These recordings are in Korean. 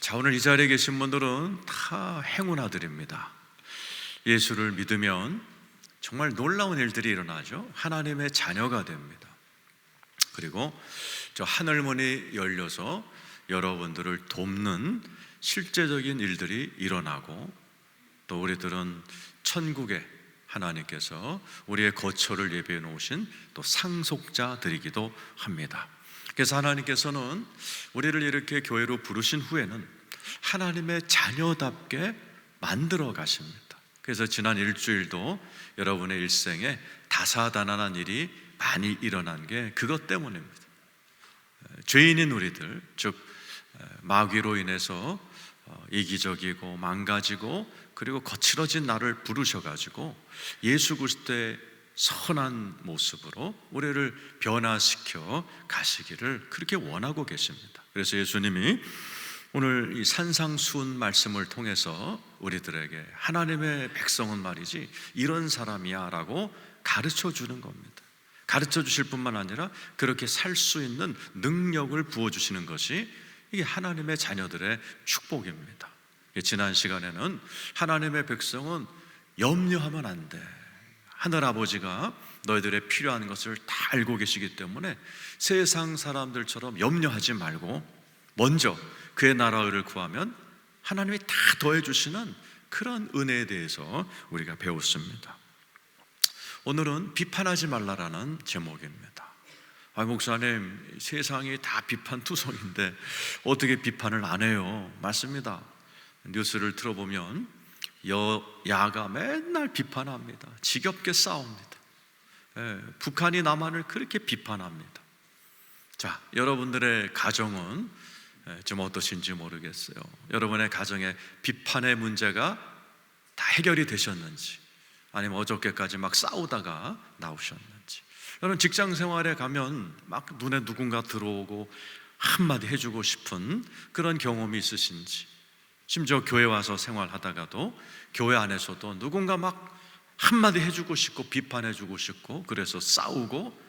자, 오늘 이 자리에 계신 분들은 다 행운아들입니다. 예수를 믿으면 정말 놀라운 일들이 일어나죠. 하나님의 자녀가 됩니다. 그리고 저 하늘문이 열려서 여러분들을 돕는 실제적인 일들이 일어나고, 또 우리들은 천국에 하나님께서 우리의 거처를 예비해 놓으신 또 상속자들이기도 합니다. 그래서 하나님께서는 우리를 이렇게 교회로 부르신 후에는 하나님의 자녀답게 만들어 가십니다. 그래서 지난 일주일도 여러분의 일생에 다사다난한 일이 많이 일어난 게 그것 때문입니다. 죄인인 우리들, 즉 마귀로 인해서 이기적이고 망가지고 그리고 거칠어진 나를 부르셔가지고 예수 그리스도의 선한 모습으로 우리를 변화시켜 가시기를 그렇게 원하고 계십니다. 그래서 예수님이 오늘 이 산상수훈 말씀을 통해서 우리들에게 하나님의 백성은 말이지 이런 사람이야 라고 가르쳐 주는 겁니다. 가르쳐 주실 뿐만 아니라 그렇게 살 수 있는 능력을 부어주시는 것이 이게 하나님의 자녀들의 축복입니다. 지난 시간에는 하나님의 백성은 염려하면 안 돼. 하늘아버지가 너희들의 필요한 것을 다 알고 계시기 때문에 세상 사람들처럼 염려하지 말고 먼저 그의 나라를 구하면 하나님이 다 더해주시는 그런 은혜에 대해서 우리가 배웠습니다. 오늘은 비판하지 말라라는 제목입니다. 목사님, 세상이 다 비판투성인데 어떻게 비판을 안 해요? 맞습니다. 뉴스를 들어보면 여야가 맨날 비판합니다. 지겹게 싸웁니다. 북한이 남한을 그렇게 비판합니다. 자, 여러분들의 가정은 좀 어떠신지 모르겠어요. 여러분의 가정에 비판의 문제가 다 해결이 되셨는지, 아니면 어저께까지 막 싸우다가 나오셨는지. 여러분 직장 생활에 가면 막 눈에 누군가 들어오고 한마디 해주고 싶은 그런 경험이 있으신지, 심지어 교회 와서 생활하다가도 교회 안에서도 누군가 막 한마디 해주고 싶고 비판해주고 싶고 그래서 싸우고,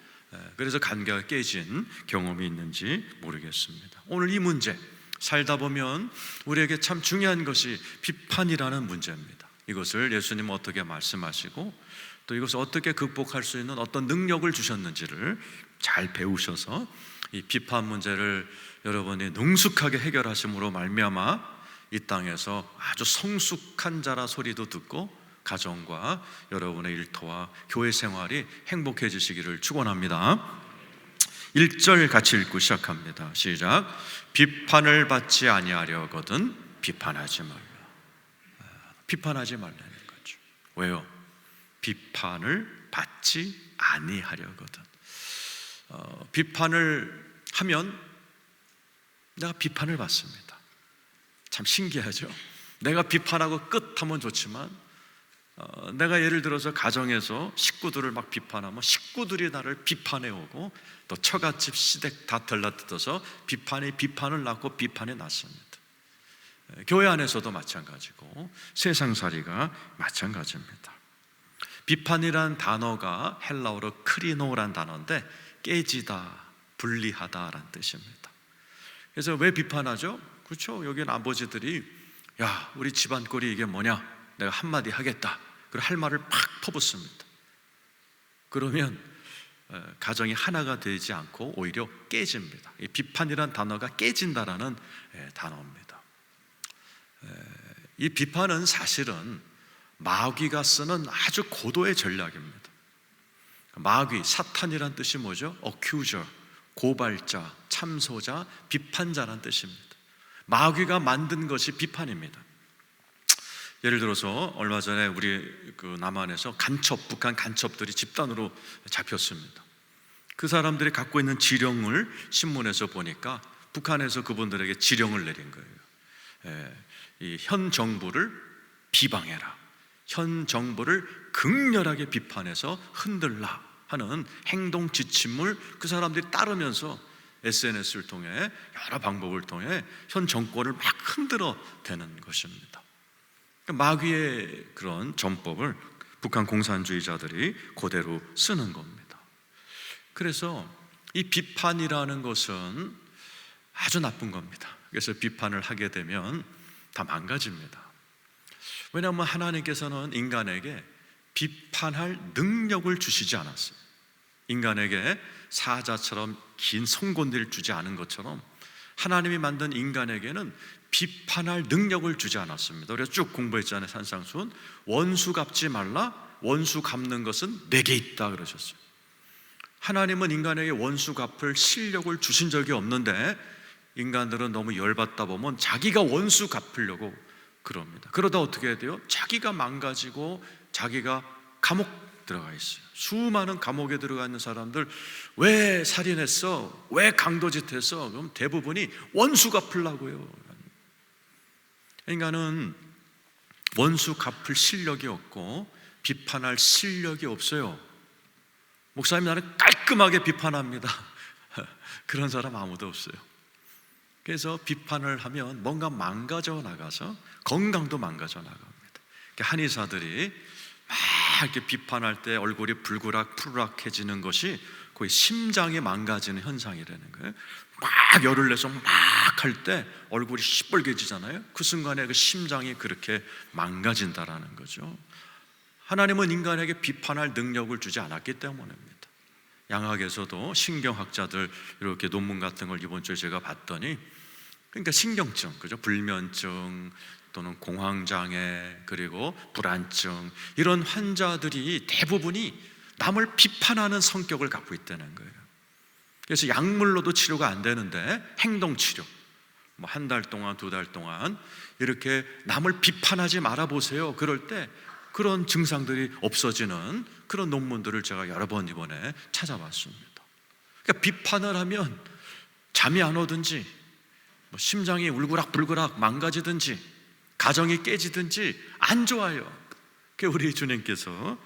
그래서 관계가 깨진 경험이 있는지 모르겠습니다. 오늘 이 문제 살다 보면 우리에게 참 중요한 것이 비판이라는 문제입니다. 이것을 예수님은 어떻게 말씀하시고 또 이것을 어떻게 극복할 수 있는 어떤 능력을 주셨는지를 잘 배우셔서 이 비판 문제를 여러분이 능숙하게 해결하심으로 말미암아 이 땅에서 아주 성숙한 자라 소리도 듣고 가정과 여러분의 일터와 교회 생활이 행복해지시기를 축원합니다. 1절 같이 읽고 시작합니다. 시작. 비판을 받지 아니하려거든 비판하지 말라. 비판하지 말라는 거죠. 왜요? 비판을 받지 아니하려거든. 비판을 하면 내가 비판을 받습니다. 참 신기하죠? 내가 비판하고 끝하면 좋지만 내가 예를 들어서 가정에서 식구들을 막 비판하면 식구들이 나를 비판해 오고 또 처갓집 시댁 다 들락뜯어서 비판을 낳고 비판이 났습니다. 교회 안에서도 마찬가지고 세상살이가 마찬가지입니다. 비판이란 단어가 헬라어로 크리노란 단어인데 깨지다, 분리하다라는 뜻입니다. 그래서 왜 비판하죠? 그렇죠? 여기는 아버지들이 야, 우리 집안 꼴이 이게 뭐냐? 내가 한마디 하겠다. 그리고 할 말을 팍 퍼붓습니다. 그러면 가정이 하나가 되지 않고 오히려 깨집니다. 이 비판이란 단어가 깨진다라는 단어입니다. 이 비판은 사실은 마귀가 쓰는 아주 고도의 전략입니다. 마귀, 사탄이란 뜻이 뭐죠? accuser, 고발자, 참소자, 비판자란 뜻입니다. 마귀가 만든 것이 비판입니다. 예를 들어서 얼마 전에 우리 남한에서 북한 간첩들이 집단으로 잡혔습니다. 그 사람들이 갖고 있는 지령을 신문에서 보니까 북한에서 그분들에게 지령을 내린 거예요. 이 현 정부를 비방해라, 현 정부를 극렬하게 비판해서 흔들라 하는 행동 지침을 그 사람들이 따르면서 SNS를 통해 여러 방법을 통해 현 정권을 막 흔들어 대는 것입니다. 마귀의 그런 전법을 북한 공산주의자들이 그대로 쓰는 겁니다. 그래서 이 비판이라는 것은 아주 나쁜 겁니다. 그래서 비판을 하게 되면 다 망가집니다. 왜냐하면 하나님께서는 인간에게 비판할 능력을 주시지 않았어요. 인간에게 사자처럼 긴 송곳니를 주지 않은 것처럼 하나님이 만든 인간에게는 비판할 능력을 주지 않았습니다. 우리가 쭉 공부했잖아요. 산상수훈. 원수 갚지 말라. 원수 갚는 것은 내게 있다 그러셨어요. 하나님은 인간에게 원수 갚을 실력을 주신 적이 없는데 인간들은 너무 열받다 보면 자기가 원수 갚으려고 그럽니다. 그러다 어떻게 해야 돼요? 자기가 망가지고 자기가 감옥 들어가 있어요. 수많은 감옥에 들어가 있는 사람들, 왜 살인했어? 왜 강도짓 했어? 그럼 대부분이 원수 갚으려고요. 인간은 원수 갚을 실력이 없고 비판할 실력이 없어요. 목사님, 나는 깔끔하게 비판합니다. 그런 사람 아무도 없어요. 그래서 비판을 하면 뭔가 망가져 나가서 건강도 망가져 나갑니다. 한의사들이 막 이렇게 비판할 때 얼굴이 푸르락해지는 것이 거의 심장이 망가지는 현상이라는 거예요. 막 열을 내서 막 할 때 얼굴이 시뻘개지잖아요. 그 순간에 그 심장이 그렇게 망가진다라는 거죠. 하나님은 인간에게 비판할 능력을 주지 않았기 때문입니다. 양학에서도 신경학자들 이렇게 논문 같은 걸 이번 주에 제가 봤더니, 그러니까 신경증, 그죠? 불면증 또는 공황장애 그리고 불안증, 이런 환자들이 대부분이 남을 비판하는 성격을 갖고 있다는 거예요. 그래서 약물로도 치료가 안 되는데 행동치료, 뭐 한 달 동안, 두 달 동안 이렇게 남을 비판하지 말아보세요. 그럴 때 그런 증상들이 없어지는 그런 논문들을 제가 여러 번 이번에 찾아봤습니다. 그러니까 비판을 하면 잠이 안 오든지, 뭐 심장이 울그락불그락 망가지든지, 가정이 깨지든지 안 좋아요. 그러니까 우리 주님께서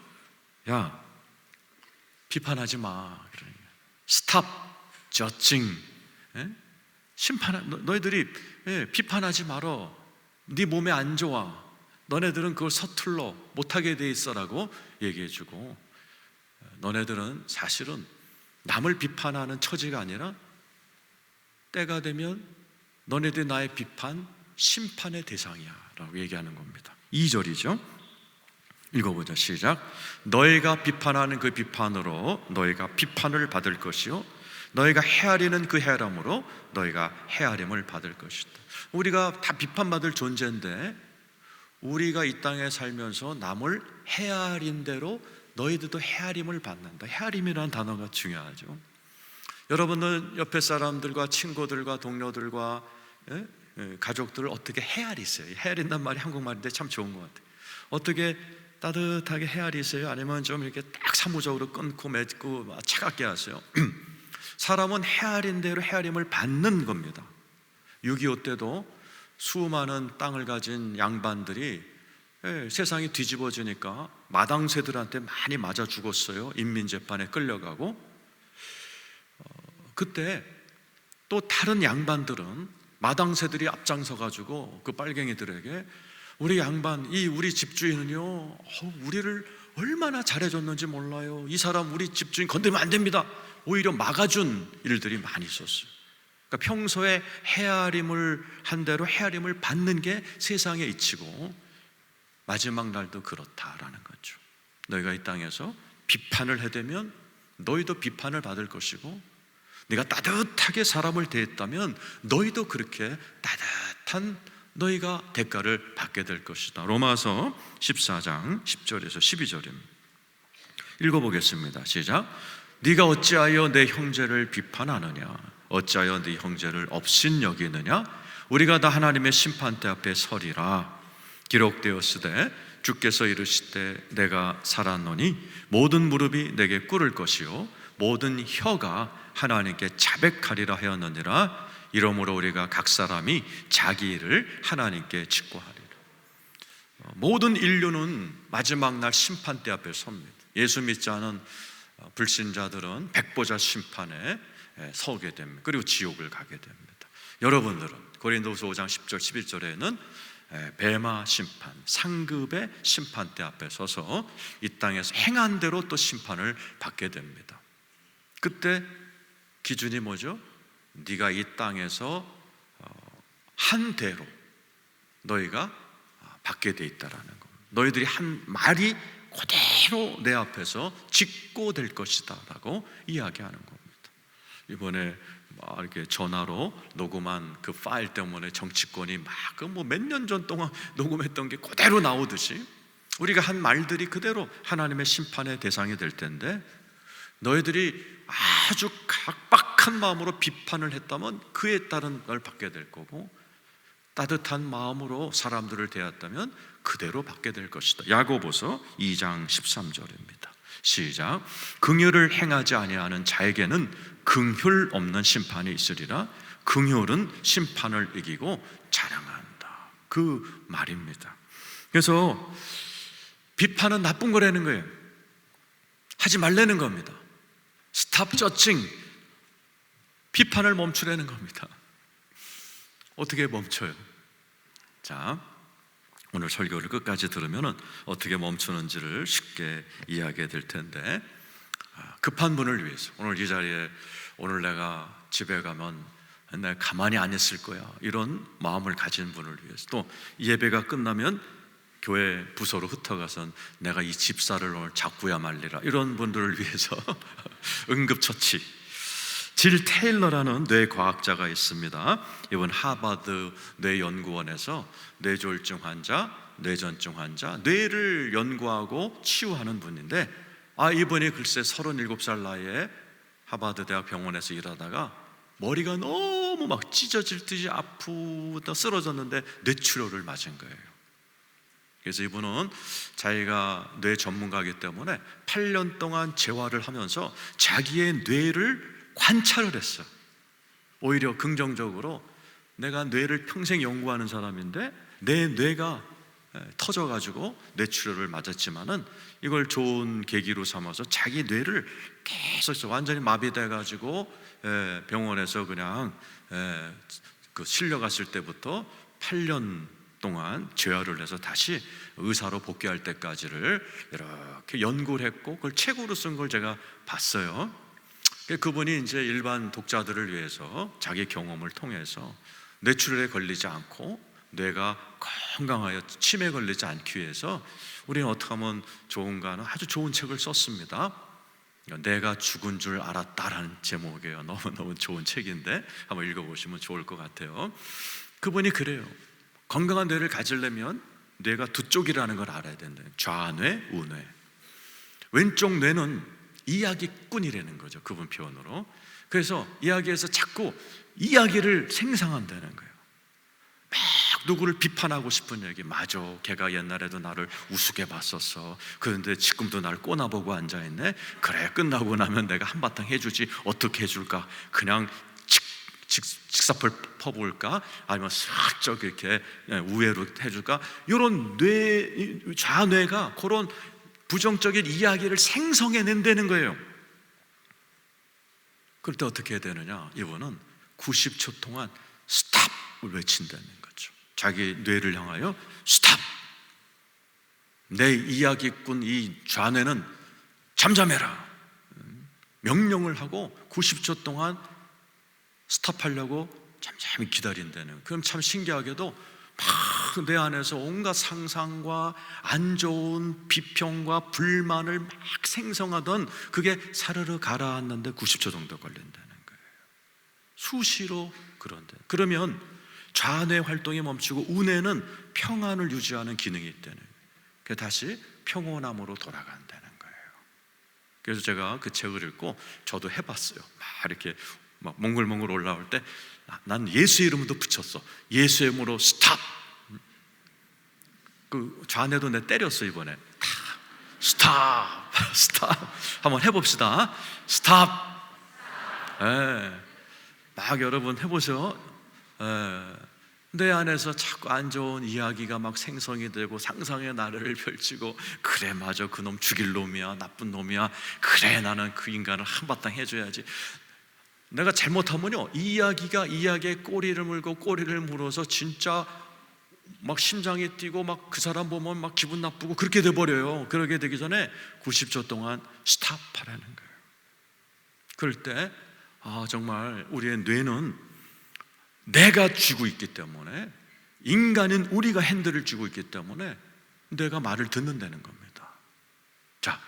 야, 비판하지 마. 스탑 저징. 너희들이 비판하지 말어. 네 몸에 안 좋아. 너네들은 그걸 서툴러 못하게 돼 있어라고 얘기해주고, 너네들은 사실은 남을 비판하는 처지가 아니라 때가 되면 너네들 나의 비판, 심판의 대상이야 라고 얘기하는 겁니다. 2절이죠. 읽어보자. 시작. 너희가 비판하는 그 비판으로 너희가 비판을 받을 것이요, 너희가 헤아리는 그 헤아림으로 너희가 헤아림을 받을 것이다. 우리가 다 비판받을 존재인데 우리가 이 땅에 살면서 남을 헤아린 대로 너희들도 헤아림을 받는다. 헤아림이라는 단어가 중요하죠. 여러분은 옆에 사람들과 친구들과 동료들과 가족들을 어떻게 헤아리세요? 헤아린단 말이 한국말인데 참 좋은 것 같아요. 어떻게 따뜻하게 헤아리세요? 아니면 좀 이렇게 딱 사무적으로 끊고 맺고 차갑게 하세요? 사람은 헤아린 대로 헤아림을 받는 겁니다. 6.25 때도 수많은 땅을 가진 양반들이 세상이 뒤집어지니까 마당새들한테 많이 맞아 죽었어요. 인민재판에 끌려가고. 그때 또 다른 양반들은 마당새들이 앞장서 가지고 그 빨갱이들에게 우리 양반, 우리 집주인은요, 우리를 얼마나 잘해줬는지 몰라요. 이 사람 우리 집주인 건드리면 안 됩니다. 오히려 막아준 일들이 많이 있었어요. 그러니까 평소에 헤아림을 한 대로 헤아림을 받는 게 세상의 이치고 마지막 날도 그렇다라는 거죠. 너희가 이 땅에서 비판을 해대면 너희도 비판을 받을 것이고, 네가 따뜻하게 사람을 대했다면 너희도 그렇게 따뜻한 너희가 대가를 받게 될 것이다. 로마서 14장 10절에서 12절입니다. 읽어보겠습니다. 시작. 네가 어찌하여 내 형제를 비판하느냐? 어찌하여 네 형제를 업신여기느냐? 우리가 다 하나님의 심판대 앞에 서리라. 기록되었으되 주께서 이르시되 내가 살았노니 모든 무릎이 내게 꿇을 것이요 모든 혀가 하나님께 자백하리라 하였느니라. 이러므로 우리가 각 사람이 자기 일을 하나님께 직고하리라. 모든 인류는 마지막 날 심판대 앞에 섭니다. 예수 믿지 않은 불신자들은 백보자 심판에 서게 됩니다. 그리고 지옥을 가게 됩니다. 여러분들은 고린도후서 5장 10절 11절에는 뱀마 심판, 상급의 심판대 앞에 서서 이 땅에서 행한 대로 또 심판을 받게 됩니다. 그때 기준이 뭐죠? 네가 이 땅에서 한 대로 너희가 받게 돼 있다라는 거. 너희들이 한 말이 그대로 내 앞에서 직고될 것이다 라고 이야기하는 겁니다. 이번에 이렇게 전화로 녹음한 그 파일 때문에 정치권이 몇 년 전 동안 녹음했던 게 그대로 나오듯이 우리가 한 말들이 그대로 하나님의 심판의 대상이 될 텐데, 너희들이 아주 각박한 마음으로 비판을 했다면 그에 따른 걸 받게 될 거고, 따뜻한 마음으로 사람들을 대했다면 그대로 받게 될 것이다. 야고보서 2장 13절입니다. 시작. 긍휼을 행하지 아니하는 자에게는 긍휼 없는 심판이 있으리라. 긍휼은 심판을 이기고 자랑한다. 그 말입니다. 그래서 비판은 나쁜 거라는 거예요. 하지 말라는 겁니다. 스탑 저칭, 비판을 멈추라는 겁니다. 어떻게 멈춰요? 자, 오늘 설교를 끝까지 들으면 어떻게 멈추는지를 쉽게 이해하게 될 텐데, 급한 분을 위해서 오늘 이 자리에, 오늘 내가 집에 가면 내가 가만히 안 있을 거야, 이런 마음을 가진 분을 위해서, 또 예배가 끝나면 교회 부서로 흩어가선 내가 이 집사를 오늘 잡고야 말리라, 이런 분들을 위해서 응급처치, 질 테일러라는 뇌과학자가 있습니다. 이번 하버드 뇌연구원에서 뇌졸중 환자, 뇌전증 환자, 뇌를 연구하고 치유하는 분인데, 이분이 글쎄 37살 나이에 하버드 대학 병원에서 일하다가 머리가 너무 막 찢어질 듯이 아프다 쓰러졌는데 뇌출혈을 맞은 거예요. 그래서 이분은 자기가 뇌 전문가이기 때문에 8년 동안 재활을 하면서 자기의 뇌를 관찰을 했어. 오히려 긍정적으로, 내가 뇌를 평생 연구하는 사람인데 내 뇌가 터져가지고 뇌출혈을 맞았지만은 이걸 좋은 계기로 삼아서 자기 뇌를 계속 완전히 마비돼가지고 병원에서 그냥 실려갔을 때부터 8년 동안 재활을 해서 다시 의사로 복귀할 때까지를 이렇게 연구를 했고, 그걸 책으로 쓴 걸 제가 봤어요. 그분이 이제 일반 독자들을 위해서 자기 경험을 통해서 뇌출혈에 걸리지 않고 뇌가 건강하여 치매에 걸리지 않기 위해서 우리는 어떻게 하면 좋은가 하는 아주 좋은 책을 썼습니다. 내가 죽은 줄 알았다라는 제목이에요. 너무너무 좋은 책인데 한번 읽어보시면 좋을 것 같아요. 그분이 그래요. 건강한 뇌를 가지려면 뇌가 두 쪽이라는 걸 알아야 된다. 좌뇌, 우뇌. 왼쪽 뇌는 이야기꾼이라는 거죠, 그분 표현으로. 그래서 이야기에서 자꾸 이야기를 생성한다는 거예요. 막 누구를 비판하고 싶은 얘기. 맞아, 걔가 옛날에도 나를 우습게 봤었어. 그런데 지금도 나를 꼬나보고 앉아있네. 그래, 끝나고 나면 내가 한바탕 해주지. 어떻게 해줄까? 그냥 직사풀 퍼볼까? 아니면 살짝 이렇게 우회로 해줄까? 이런 좌뇌가 그런 부정적인 이야기를 생성해낸다는 거예요. 그럴 때 어떻게 해야 되느냐? 이분은 90초 동안 스탑을 외친다는 거죠. 자기 뇌를 향하여 스탑! 내 이야기꾼 이 좌뇌는 잠잠해라! 명령을 하고 90초 동안 스탑하려고 잠잠히 기다린다는 거예요. 그럼 참 신기하게도 막 내 안에서 온갖 상상과 안 좋은 비평과 불만을 막 생성하던 그게 사르르 가라앉는데 90초 정도 걸린다는 거예요. 수시로 그런데. 그러면 좌뇌 활동이 멈추고 우뇌는 평안을 유지하는 기능이 있다는 거예요. 그래서 다시 평온함으로 돌아간다는 거예요. 그래서 제가 그 책을 읽고 저도 해봤어요. 막 이렇게 막 몽글몽글 올라올 때 난 예수의 이름도 붙였어. 예수의 이름으로 스탑. 그 좌뇌도 내 때렸어 이번에. 스탑, 스탑. 한번 해봅시다. 스탑. 막 여러분 해보세요. 내 안에서 자꾸 안 좋은 이야기가 막 생성이 되고 상상의 나래를 펼치고, 그래 맞아, 그놈 죽일 놈이야, 나쁜 놈이야, 그래 나는 그 인간을 한바탕 해줘야지. 내가 잘못하면요, 이 이야기에 꼬리를 물고 꼬리를 물어서 진짜 막 심장이 뛰고 막 그 사람 보면 막 기분 나쁘고 그렇게 돼버려요. 그러게 되기 전에 90초 동안 스탑하라는 거예요. 그럴 때 정말 우리의 뇌는 내가 쥐고 있기 때문에, 인간인 우리가 핸들을 쥐고 있기 때문에 내가 말을 듣는다는 겁니다. 자,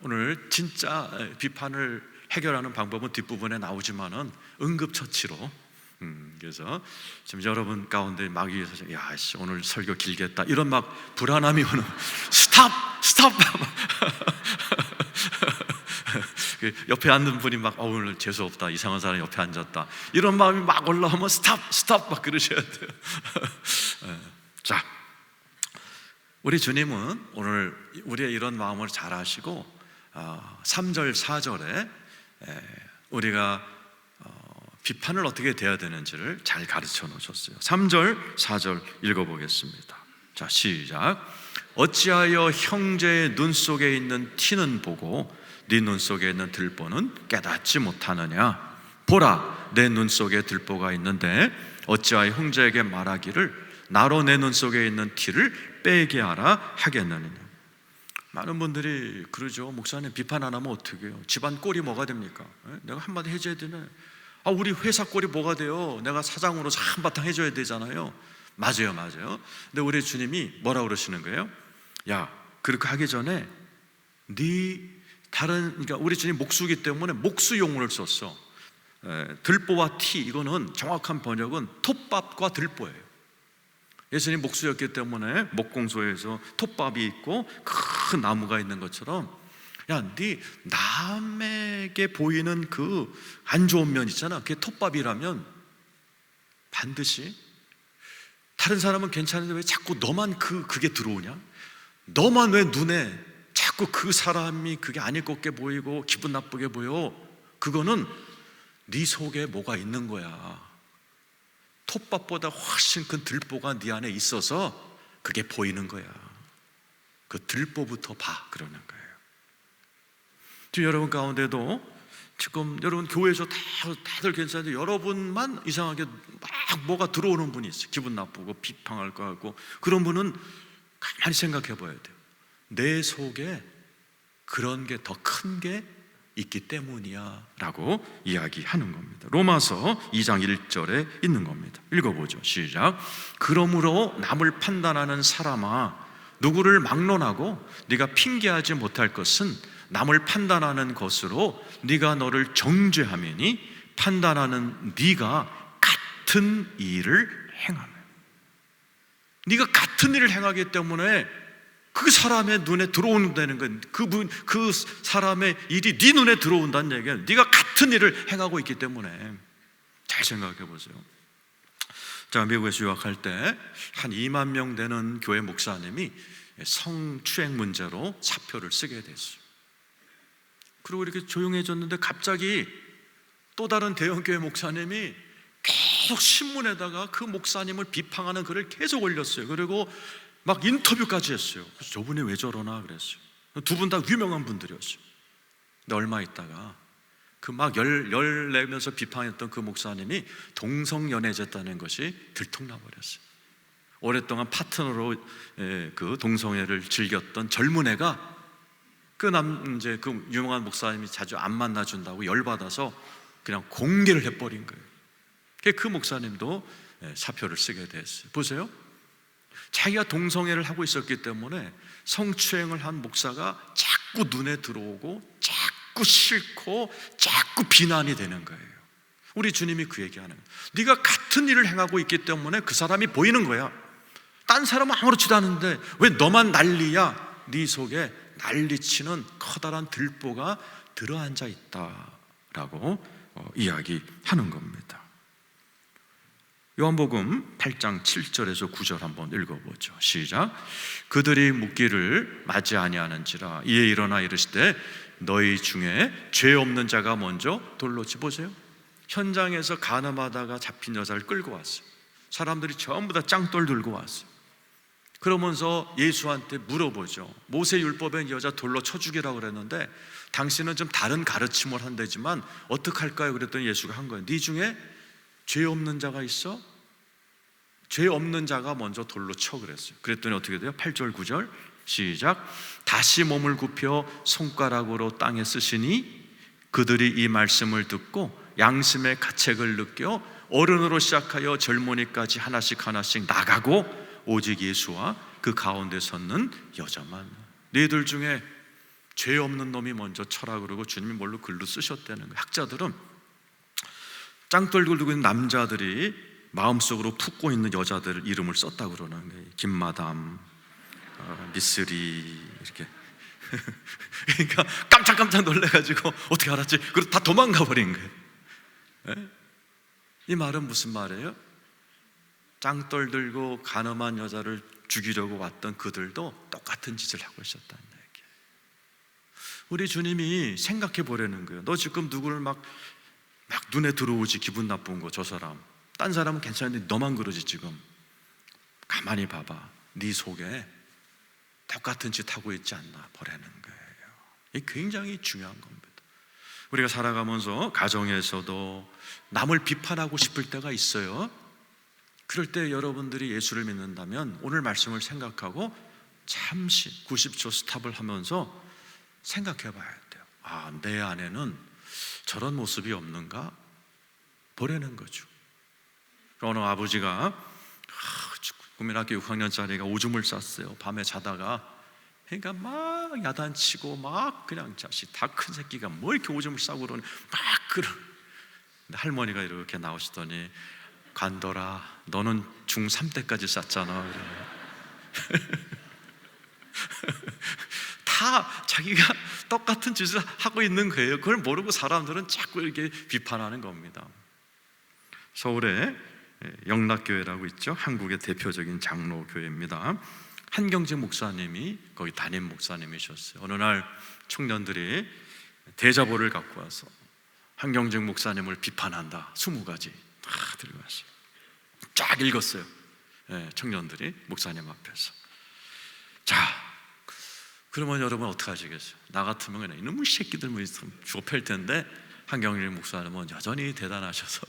오늘 진짜 비판을 해결하는 방법은 뒷부분에 나오지만은 응급처치로, 그래서 지금 여러분 가운데 막 위에서 야, 오늘 설교 길겠다 이런 막 불안함이 오는 스탑 옆에 앉는 분이 막 오늘 재수없다, 이상한 사람이 옆에 앉았다, 이런 마음이 막 올라오면 스탑 막 그러셔야 돼요. 자, 우리 주님은 오늘 우리의 이런 마음을 잘 아시고 3절 4절에 우리가 비판을 어떻게 돼야 되는지를 잘 가르쳐 놓으셨어요. 3절 4절 읽어보겠습니다. 자, 시작. 어찌하여 형제의 눈 속에 있는 티는 보고 네 눈 속에 있는 들보는 깨닫지 못하느냐? 보라, 내 눈 속에 들보가 있는데 어찌하여 형제에게 말하기를 나로 내 눈 속에 있는 티를 빼게 하라 하겠느냐? 많은 분들이 그러죠. 목사님, 비판 안 하면 어떻게 해요? 집안 꼴이 뭐가 됩니까? 내가 한마디 해줘야 되네. 우리 회사 꼴이 뭐가 돼요? 내가 사장으로서 한바탕 해줘야 되잖아요. 맞아요. 근데 우리 주님이 뭐라 그러시는 거예요? 야, 그렇게 하기 전에 그러니까 우리 주님 목수이기 때문에 목수 용어를 썼어. 들보와 티, 이거는 정확한 번역은 톱밥과 들보예요. 예수님 목수였기 때문에 목공소에서 톱밥이 있고 큰 나무가 있는 것처럼, 야, 네 남에게 보이는 그 안 좋은 면 있잖아. 그게 톱밥이라면 반드시, 다른 사람은 괜찮은데 왜 자꾸 너만 그게 들어오냐? 너만 왜 눈에 자꾸 그 사람이 그게 안 예쁘게 보이고 기분 나쁘게 보여? 그거는 네 속에 뭐가 있는 거야. 톱밥보다 훨씬 큰 들보가 네 안에 있어서 그게 보이는 거야. 그 들보부터 봐, 그러는 거예요. 지금 여러분 가운데도 지금 여러분 교회에서 다들 괜찮은데 여러분만 이상하게 막 뭐가 들어오는 분이 있어요. 기분 나쁘고 비판할 거 같고. 그런 분은 가만히 생각해 봐야 돼요. 내 속에 그런 게 더 큰 게 있기 때문이야 라고 이야기하는 겁니다. 로마서 2장 1절에 있는 겁니다. 읽어보죠. 시작. 그러므로 남을 판단하는 사람아, 누구를 막론하고 네가 핑계하지 못할 것은 남을 판단하는 것으로 네가 너를 정죄하매니 판단하는 네가 같은 일을 행하며. 네가 같은 일을 행하기 때문에 그 사람의 눈에 들어온다는 건, 그 사람의 일이 네 눈에 들어온다는 얘기는 네가 같은 일을 행하고 있기 때문에. 잘 생각해 보세요. 제가 미국에서 유학할 때 한 2만 명 되는 교회 목사님이 성추행 문제로 사표를 쓰게 됐어요. 그리고 이렇게 조용해졌는데 갑자기 또 다른 대형교회 목사님이 계속 신문에다가 그 목사님을 비판하는 글을 계속 올렸어요. 그리고 막 인터뷰까지 했어요. 그래서 저분이 왜 저러나 그랬어요. 두 분 다 유명한 분들이었어요. 근데 얼마 있다가 그 막 열 내면서 비판했던 그 목사님이 동성연애졌다는 것이 들통나버렸어요. 오랫동안 파트너로 그 동성애를 즐겼던 젊은 애가 이제 그 유명한 목사님이 자주 안 만나준다고 열받아서 그냥 공개를 해버린 거예요. 그 목사님도 사표를 쓰게 됐어요. 보세요. 자기가 동성애를 하고 있었기 때문에 성추행을 한 목사가 자꾸 눈에 들어오고 자꾸 싫고 자꾸 비난이 되는 거예요. 우리 주님이 그 얘기하는 거예요. 네가 같은 일을 행하고 있기 때문에 그 사람이 보이는 거야. 딴 사람은 아무렇지도 않은데 왜 너만 난리야? 네 속에 난리치는 커다란 들보가 들어앉아 있다라고 이야기하는 겁니다. 요한복음 8장 7절에서 9절 한번 읽어보죠. 시작. 그들이 묻기를 맞지 아니하는지라 이에 일어나 이르시되 너희 중에 죄 없는 자가 먼저 돌로 치. 보세요. 현장에서 간음하다가 잡힌 여자를 끌고 왔어요. 사람들이 전부 다 짱돌 들고 왔어요. 그러면서 예수한테 물어보죠. 모세율법엔 여자 돌로 쳐 죽이라고 그랬는데 당신은 좀 다른 가르침을 한다지만 어떡할까요? 그랬더니 예수가 한 거예요. 네 중에 죄 없는 자가 있어? 죄 없는 자가 먼저 돌로 쳐 그랬어요. 그랬더니 어떻게 돼요? 8절 9절 시작. 다시 몸을 굽혀 손가락으로 땅에 쓰시니 그들이 이 말씀을 듣고 양심의 가책을 느껴 어른으로 시작하여 젊은이까지 하나씩 하나씩 나가고 오직 예수와 그 가운데 섰는 여자만. 너희들 중에 죄 없는 놈이 먼저 쳐라 그러고 주님이 뭘로 글로 쓰셨다는 거예요. 학자들은 짱돌 들고 있는 남자들이 마음속으로 품고 있는 여자들 이름을 썼다고 그러는 거예요. 김마담, 미쓰리 이렇게. 그러니까 깜짝깜짝 놀래가지고 어떻게 알았지? 그리고 다 도망가 버린 거예요. 네? 이 말은 무슨 말이에요? 짱돌 들고 간음한 여자를 죽이려고 왔던 그들도 똑같은 짓을 하고 있었다는 얘기예요. 우리 주님이 생각해 보라는 거예요. 너 지금 누구를 막 눈에 들어오지 기분 나쁜 거 저 사람. 딴 사람은 괜찮은데 너만 그러지 지금. 가만히 봐봐. 네 속에 똑같은 짓 하고 있지 않나 보라는 거예요. 이게 굉장히 중요한 겁니다. 우리가 살아가면서 가정에서도 남을 비판하고 싶을 때가 있어요. 그럴 때 여러분들이 예수를 믿는다면 오늘 말씀을 생각하고 잠시 90초 스탑을 하면서 생각해 봐야 돼요. 아, 내 안에는 저런 모습이 없는가 보라는 거죠. 어느 아버지가 국민학교 6학년짜리가 오줌을 쌌어요. 밤에 자다가. 그러니까 막 야단치고 막 그냥 자식 다 큰 새끼가 뭐 이렇게 오줌을 싸고 그러니 막 그런. 근데 할머니가 이렇게 나오시더니 관둬라, 너는 중3 때까지 쌌잖아. 다 자기가 똑같은 짓을 하고 있는 거예요. 그걸 모르고 사람들은 자꾸 이렇게 비판하는 겁니다. 서울에 영락교회라고 있죠. 한국의 대표적인 장로교회입니다. 한경재 목사님이 거기 담임 목사님이셨어요. 어느 날 청년들이 대자보를 갖고 와서 한경재 목사님을 비판한다. 20가지 다 들고 왔어요. 쫙 읽었어요. 청년들이 목사님 앞에서. 자, 그러면 여러분 어떻게 하시겠어요? 나 같으면 그냥 이놈의 새끼들 뭐 죽어팰 텐데 한경재 목사님은 여전히 대단하셔서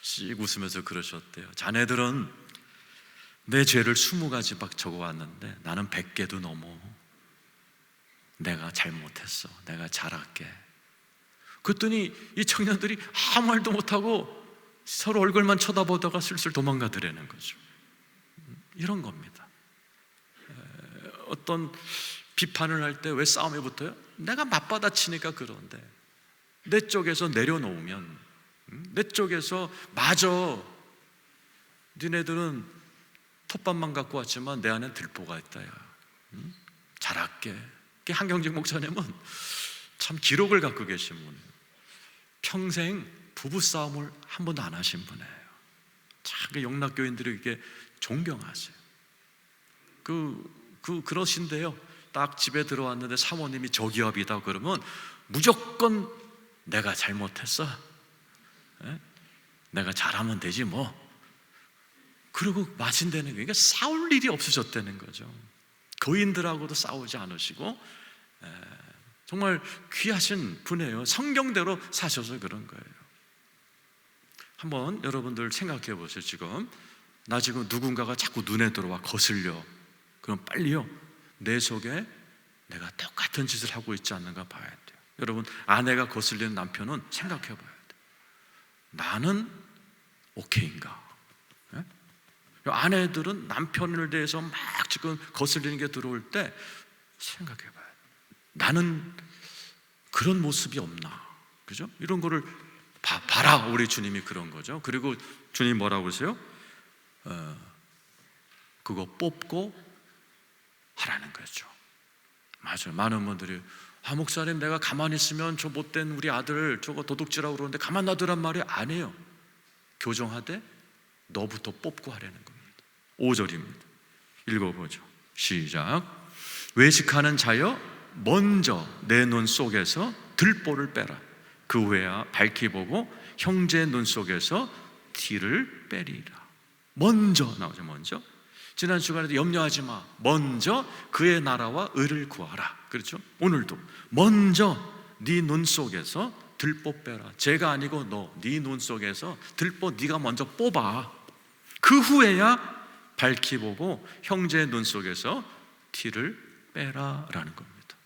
씩 웃으면서 그러셨대요. 자네들은 내 죄를 20가지 막 적어왔는데 나는 100개도 넘어. 내가 잘못했어. 내가 잘할게. 그랬더니 이 청년들이 아무 말도 못하고 서로 얼굴만 쳐다보다가 슬슬 도망가더라는 거죠. 이런 겁니다. 어떤 비판을 할 때 왜 싸움이 붙어요? 내가 맞받아치니까 그런데 내 쪽에서 내려놓으면, 내 쪽에서 맞아, 니네들은 톱밥만 갖고 왔지만 내 안에 들보가 있다. 야, 잘할게. 한경직 목사님은 참 기록을 갖고 계신 분이에요. 평생 부부싸움을 한 번도 안 하신 분이에요. 참 영락교인들이 이렇게 존경하세요. 그러신데요, 딱 집에 들어왔는데 사모님이 저기압이다 그러면 무조건 내가 잘못했어, 내가 잘하면 되지 뭐. 그리고 마신다는 게, 그러니까 싸울 일이 없으셨다는 거죠. 거인들하고도 싸우지 않으시고 정말 귀하신 분이에요. 성경대로 사셔서 그런 거예요. 한번 여러분들 생각해 보세요. 나 지금 누군가가 자꾸 눈에 들어와 거슬려. 그럼 빨리요, 내 속에 내가 똑같은 짓을 하고 있지 않는가 봐야 돼요. 여러분, 아내가 거슬리는 남편은 생각해 봐야 돼요. 나는 오케이인가? 아내들은 남편을 대해서 막 지금 거슬리는 게 들어올 때 생각해 봐요. 나는 그런 모습이 없나? 그죠? 이런 거를 봐라. 우리 주님이 그런 거죠. 그리고 주님 뭐라고 그러세요? 그거 뽑고 하라는 거죠. 맞아요. 많은 분들이 목사님, 내가 가만히 있으면 저 못된 우리 아들 저거 도둑질하고 그러는데 가만 놔두란 말이 아니에요. 교정하되 너부터 뽑고 하라는 겁니다. 5절입니다. 읽어보죠. 시작. 외식하는 자여, 먼저 내 눈 속에서 들보를 빼라. 그 후에야 밝히 보고 형제의 눈 속에서 티를 빼리라. 먼저 나오죠. 먼저. 지난 시간에도 염려하지 마. 먼저 그의 나라와 의를 구하라. 그렇죠? 오늘도 먼저 네 눈 속에서 들보 빼라. 제가 아니고 네 눈 속에서 들보 네가 먼저 뽑아. 그 후에야 밝히 보고 형제의 눈 속에서 티를 빼라라는 겁니다.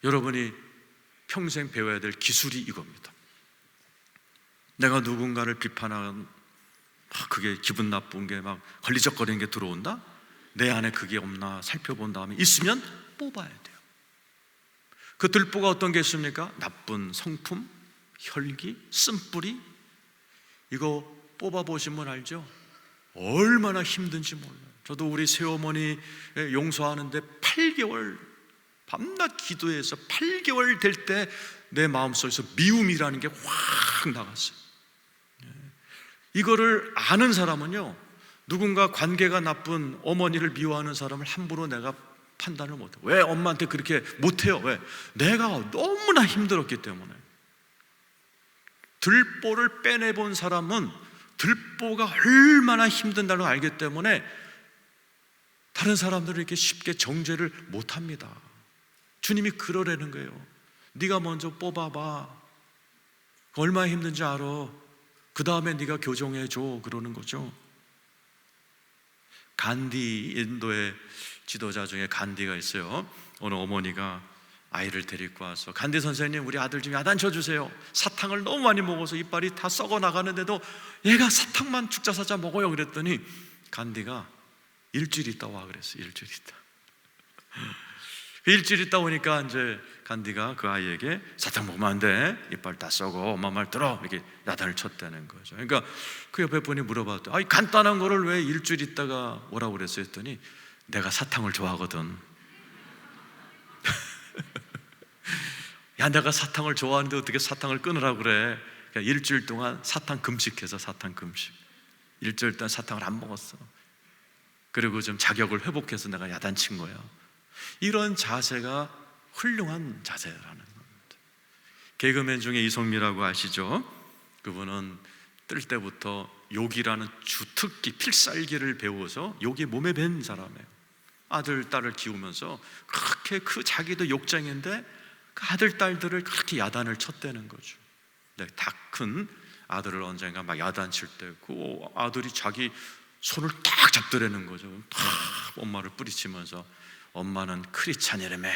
여러분이 평생 배워야 될 기술이 이겁니다. 내가 누군가를 비판하는 그게 기분 나쁜 게 막 걸리적거리는 게 들어온다? 내 안에 그게 없나 살펴본 다음에 있으면 뽑아야 돼요. 그 들보가 어떤 게 있습니까? 나쁜 성품, 혈기, 쓴뿌리, 이거 뽑아보시면 알죠? 얼마나 힘든지 몰라요. 저도 우리 새어머니 용서하는데 8개월 밤낮 기도해서 8개월 될 때 내 마음속에서 미움이라는 게 확 나갔어요. 이거를 아는 사람은요, 누군가 관계가 나쁜 어머니를 미워하는 사람을 함부로 내가 판단을 못해요. 왜 엄마한테 그렇게 못해요? 왜? 내가 너무나 힘들었기 때문에. 들보를 빼내본 사람은 들보가 얼마나 힘든다는 걸 알기 때문에 다른 사람들을 이렇게 쉽게 정죄를 못합니다. 주님이 그러라는 거예요. 네가 먼저 뽑아봐. 얼마나 힘든지 알아. 그 다음에 네가 교정해줘. 그러는 거죠. 간디, 인도의 지도자 중에 간디가 있어요. 어느 어머니가 아이를 데리고 와서, 간디 선생님, 우리 아들 좀 야단 쳐주세요. 사탕을 너무 많이 먹어서 이빨이 다 썩어 나가는데도 얘가 사탕만 죽자 사자 먹어요. 그랬더니 간디가 일주일 있다 와 그랬어요. 일주일 있다. 일주일 있다 오니까 이제 간디가 그 아이에게 사탕 먹으면 안 돼. 이빨 다 썩어. 엄마 말 들어. 이렇게 야단을 쳤다는 거죠. 그러니까 그 옆에 분이 물어봤더니, 아니 간단한 거를 왜 일주일 있다가 오라고 그랬어요? 했더니 내가 사탕을 좋아하거든. 야, 내가 사탕을 좋아하는데 어떻게 사탕을 끊으라고 그래? 그러니까 일주일 동안 사탕 금식해서 사탕 금식. 일주일 동안 사탕을 안 먹었어. 그리고 좀 자격을 회복해서 내가 야단친 거야. 이런 자세가 훌륭한 자세라는 겁니다. 개그맨 중에 이성미라고 아시죠? 그분은 뜰 때부터 욕이라는 주특기, 필살기를 배워서 욕이 몸에 밴 사람이에요. 아들, 딸을 키우면서 그렇게 자기도 욕쟁인데 그 아들, 딸들을 그렇게 야단을 쳤다는 거죠. 네, 다 큰 아들을 언젠가 막 야단칠 때 그 아들이 자기 손을 딱 잡더라는 거죠. 탁 엄마를 뿌리치면서, 엄마는 크리스찬이라며.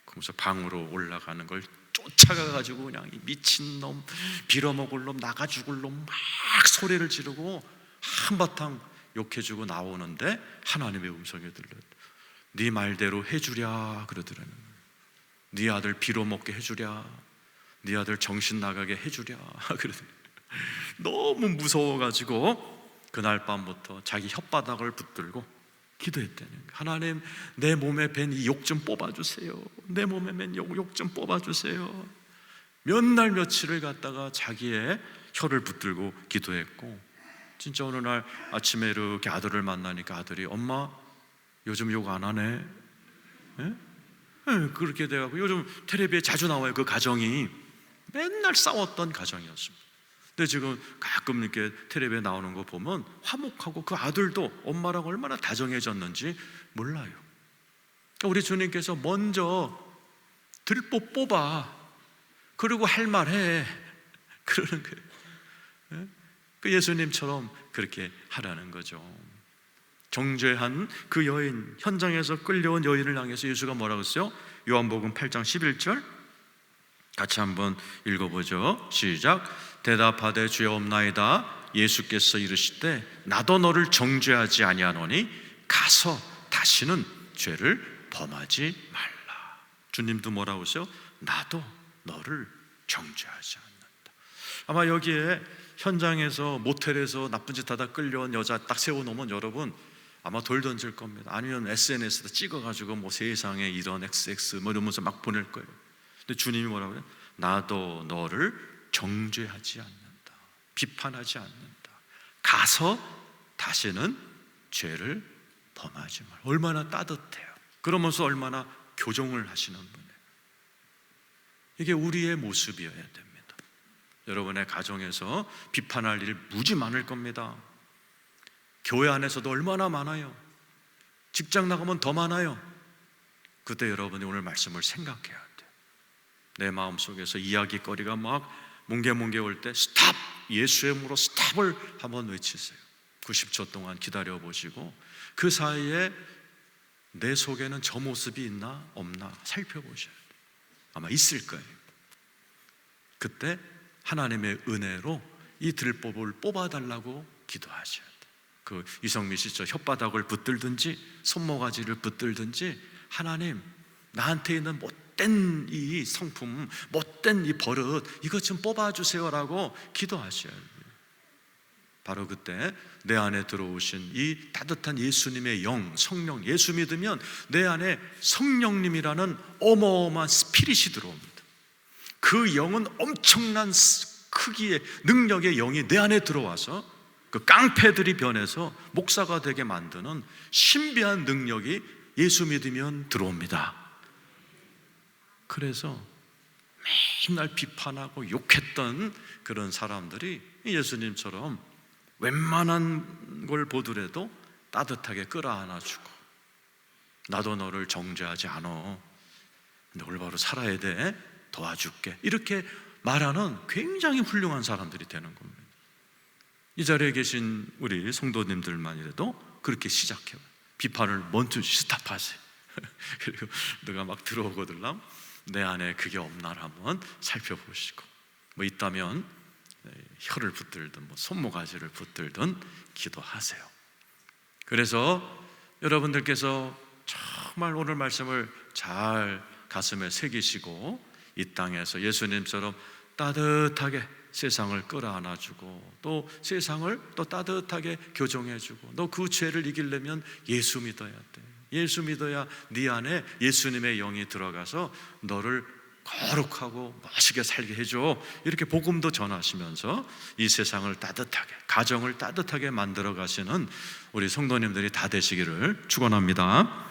그러면서 방으로 올라가는 걸 쫓아가가지고 그냥 이 미친놈, 빌어먹을 놈, 나가 죽을 놈 막 소리를 지르고 한바탕 욕해주고 나오는데 하나님의 음성이 들려요. 네 말대로 해주랴 그러더라는 거예요. 네 아들 빌어먹게 해주랴, 네 아들 정신 나가게 해주랴 그러더라고요. 너무 무서워가지고 그날 밤부터 자기 혓바닥을 붙들고 기도했다는 거예요. 하나님, 내 몸에 밴 이 욕 좀 뽑아주세요. 내 몸에 밴 욕 좀 뽑아주세요. 몇 날 며칠을 갖다가 자기의 혀를 붙들고 기도했고, 진짜 어느 날 아침에 이렇게 아들을 만나니까 아들이, 엄마 요즘 욕 안 하네? 예? 예, 그렇게 돼가지고 요즘 텔레비에 자주 나와요. 그 가정이 맨날 싸웠던 가정이었습니다. 근데 지금 가끔 이렇게 텔레비에 나오는 거 보면 화목하고 그 아들도 엄마랑 얼마나 다정해졌는지 몰라요. 그러니까 우리 주님께서 먼저 들보 뽑아, 그리고 할 말 해, 그러는 거예요. 그 예수님처럼 그렇게 하라는 거죠. 정죄한 그 여인, 현장에서 끌려온 여인을 향해서 예수가 뭐라고 했어요? 요한복음 8장 11절 같이 한번 읽어보죠. 시작. 대답하되 주여 없나이다. 예수께서 이르시되 나도 너를 정죄하지 아니하노니 가서 다시는 죄를 범하지 말라. 주님도 뭐라고 하세요? 나도 너를 정죄하지 않는다. 아마 여기에 현장에서 모텔에서 나쁜 짓 하다 끌려온 여자 딱 세워놓으면 여러분 아마 돌 던질 겁니다. 아니면 SNS에다 찍어가지고 뭐 세상에 이런 XX 뭐 이러면서 막 보낼 거예요. 근데 주님이 뭐라고 해요? 나도 너를 정죄하지 않는다. 비판하지 않는다. 가서 다시는 죄를 범하지 말라. 얼마나 따뜻해요. 그러면서 얼마나 교정을 하시는 분이에요. 이게 우리의 모습이어야 됩니다. 여러분의 가정에서 비판할 일 무지 많을 겁니다. 교회 안에서도 얼마나 많아요. 직장 나가면 더 많아요. 그때 여러분이 오늘 말씀을 생각해야 돼요. 내 마음속에서 이야기거리가 막 뭉게뭉게 올 때 스탑! 예수의 이름으로 스탑을 한번 외치세요. 90초 동안 기다려보시고 그 사이에 내 속에는 저 모습이 있나 없나 살펴보셔야 돼요. 아마 있을 거예요. 그때 하나님의 은혜로 이 들보를 뽑아달라고 기도하셔야 돼. 그 이성미 씨 저 혓바닥을 붙들든지 손모가지를 붙들든지 하나님, 나한테 있는 못된 이 성품, 못된 이 버릇, 이것 좀 뽑아주세요라고 기도하셔야 돼요. 바로 그때 내 안에 들어오신 이 따뜻한 예수님의 영, 성령, 예수 믿으면 내 안에 성령님이라는 어마어마한 스피릿이 들어옵니다. 그 영은 엄청난 크기의 능력의 영이 내 안에 들어와서 그 깡패들이 변해서 목사가 되게 만드는 신비한 능력이 예수 믿으면 들어옵니다. 그래서 맨날 비판하고 욕했던 그런 사람들이 예수님처럼 웬만한 걸 보더라도 따뜻하게 끌어안아주고, 나도 너를 정죄하지 않아, 너 올바로 살아야 돼, 도와줄게, 이렇게 말하는 굉장히 훌륭한 사람들이 되는 겁니다. 이 자리에 계신 우리 성도님들만이라도 그렇게 시작해요. 비판을 먼저 스탑하세요. 그리고 누가 막 들어오거들랑 내 안에 그게 없나 한번 살펴보시고, 뭐 있다면 혀를 붙들든 뭐 손모가지를 붙들든 기도하세요. 그래서 여러분들께서 정말 오늘 말씀을 잘 가슴에 새기시고 이 땅에서 예수님처럼 따뜻하게 세상을 끌어안아주고, 또 세상을 또 따뜻하게 교정해주고, 너 그 죄를 이기려면 예수 믿어야 돼. 예수 믿어야 네 안에 예수님의 영이 들어가서 너를 거룩하고 멋있게 살게 해줘. 이렇게 복음도 전하시면서 이 세상을 따뜻하게, 가정을 따뜻하게 만들어 가시는 우리 성도님들이 다 되시기를 축원합니다.